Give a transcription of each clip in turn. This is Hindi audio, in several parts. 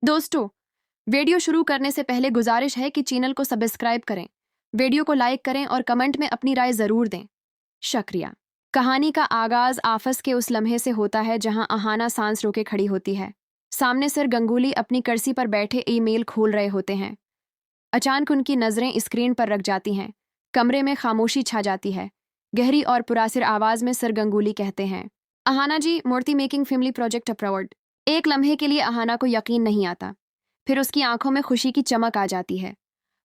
दोस्तों, वीडियो शुरू करने से पहले गुजारिश है कि चैनल को सब्सक्राइब करें, वीडियो को लाइक करें और कमेंट में अपनी राय जरूर दें। शुक्रिया। कहानी का आगाज ऑफिस के उस लम्हे से होता है जहां अहाना सांस रोके खड़ी होती है। सामने सर गंगुली अपनी कुर्सी पर बैठे ईमेल खोल रहे होते हैं। अचानक उनकी नजरें स्क्रीन पर रख जाती हैं। कमरे में खामोशी छा जाती है। गहरी और पुरासिर आवाज में सर गंगुली कहते हैं, अहाना जी, मूर्ति मेकिंग फैमिली प्रोजेक्ट अप्रूव्ड। एक लम्हे के लिए अहाना को यकीन नहीं आता, फिर उसकी आंखों में खुशी की चमक आ जाती है।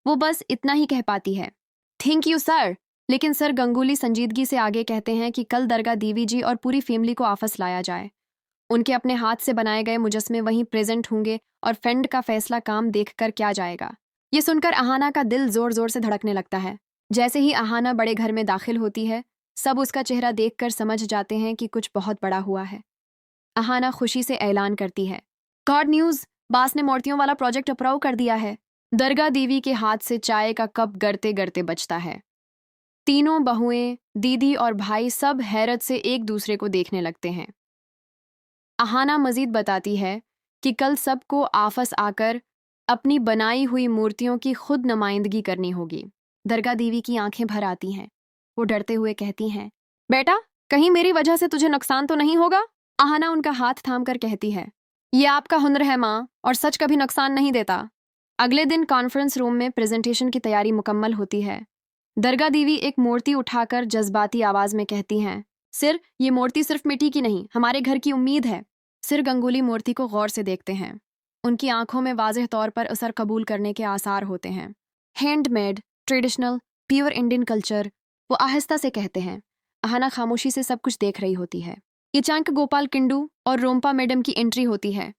वो बस इतना ही कह पाती है, थैंक यू सर। लेकिन सर गंगुली संजीदगी से आगे कहते हैं कि कल दरगाह देवी जी और पूरी फैमिली को वापस लाया जाए। उनके अपने हाथ से बनाए गए मुजस्मे वहीं प्रेजेंट होंगे और फंड का फैसला काम देखकर क्या जाएगा। ये सुनकर अहाना का दिल जोर जोर से धड़कने लगता है। जैसे ही अहाना बड़े घर में दाखिल होती है, सब उसका चेहरा देखकर समझ जाते हैं कि कुछ बहुत बड़ा हुआ है। अहाना खुशी से ऐलान करती है, गॉड न्यूज़, बास ने मूर्तियों वाला प्रोजेक्ट अप्रूव कर दिया है। दरगाह देवी के हाथ से चाय का कप गरते गरते बचता है। तीनों बहुएं, दीदी और भाई सब हैरत से एक दूसरे को देखने लगते हैं। अहाना मजीद बताती है कि कल सबको आपस आकर अपनी बनाई हुई मूर्तियों की खुद नुमाइंदगी करनी होगी। दरगाह देवी की आंखें भर आती हैं। वो डरते हुए कहती हैं, बेटा, कहीं मेरी वजह से तुझे नुकसान तो नहीं होगा? अहाना उनका हाथ थाम कर कहती है, ये आपका हुनर है माँ, और सच कभी नुकसान नहीं देता। अगले दिन कॉन्फ्रेंस रूम में प्रेजेंटेशन की तैयारी मुकम्मल होती है। दरगाह देवी एक मूर्ति उठाकर जज्बाती आवाज में कहती हैं, सिर, ये मूर्ति सिर्फ मिट्टी की नहीं, हमारे घर की उम्मीद है। सिर गंगुली मूर्ति को गौर से देखते हैं। उनकी आंखों में वाज़ेह तौर पर असर कबूल करने के आसार होते हैं। Handmade, traditional, pure Indian culture, वो आहिस्ता से कहते हैं। अहाना खामोशी से सब कुछ देख रही होती है। अचानक गोपाल किंडू और रोम्पा मैडम की एंट्री होती है।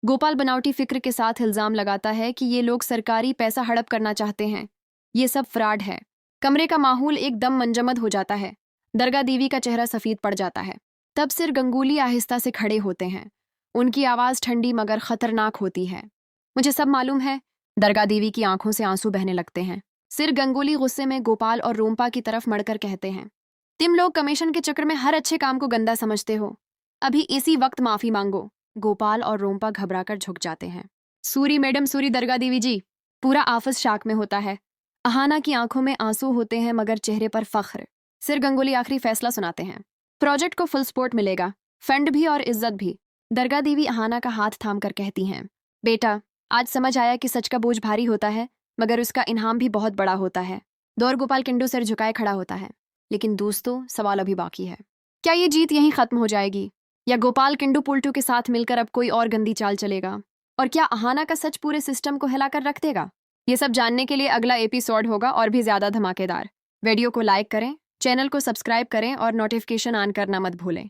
गोपाल बनावटी फिक्र के साथ इल्जाम लगाता है कि ये लोग सरकारी पैसा हड़प करना चाहते हैं। ये सब फ्रॉड है। कमरे का माहौल एकदम मंजमद हो जाता है। दरगाह देवी का चेहरा सफ़ेद पड़ जाता है। तब सिर गंगुली आहिस्ता से खड़े होते हैं। उनकी आवाज़ ठंडी मगर खतरनाक होती है। मुझे सब मालूम है। दरगाह देवी की आंखों से आंसू बहने लगते हैं। सिर गंगुली गुस्से में गोपाल और रोम्पा की तरफ मड़कर कहते हैं, तुम लोग कमीशन के चक्कर में हर अच्छे काम को गंदा समझते हो। अभी इसी वक्त माफी मांगो। गोपाल और रोम्पा घबराकर झुक जाते हैं। सूरी मैडम, सूरी दरगाह देवी जी। पूरा आफिस शाक में होता है। अहाना की आंखों में आंसू होते हैं मगर चेहरे पर फख्र। सिर गंगुली आखिरी फैसला सुनाते हैं, प्रोजेक्ट को फुल सपोर्ट मिलेगा, फंड भी और इज्जत भी। दरगाह देवी अहाना का हाथ थाम कर कहती हैं, बेटा, आज समझ आया कि सच का बोझ भारी होता है मगर उसका इनाम भी बहुत बड़ा होता है। दौर गोपाल किंडू सिर झुकाए खड़ा होता है। लेकिन दोस्तों, सवाल अभी बाकी है। क्या ये जीत यहीं खत्म हो जाएगी या गोपाल किंडू पुल्टू के साथ मिलकर अब कोई और गंदी चाल चलेगा? और क्या अहाना का सच पूरे सिस्टम को हिलाकर रख देगा? ये सब जानने के लिए अगला एपिसोड होगा और भी ज्यादा धमाकेदार। वीडियो को लाइक करें, चैनल को सब्सक्राइब करें और नोटिफिकेशन ऑन करना मत भूलें।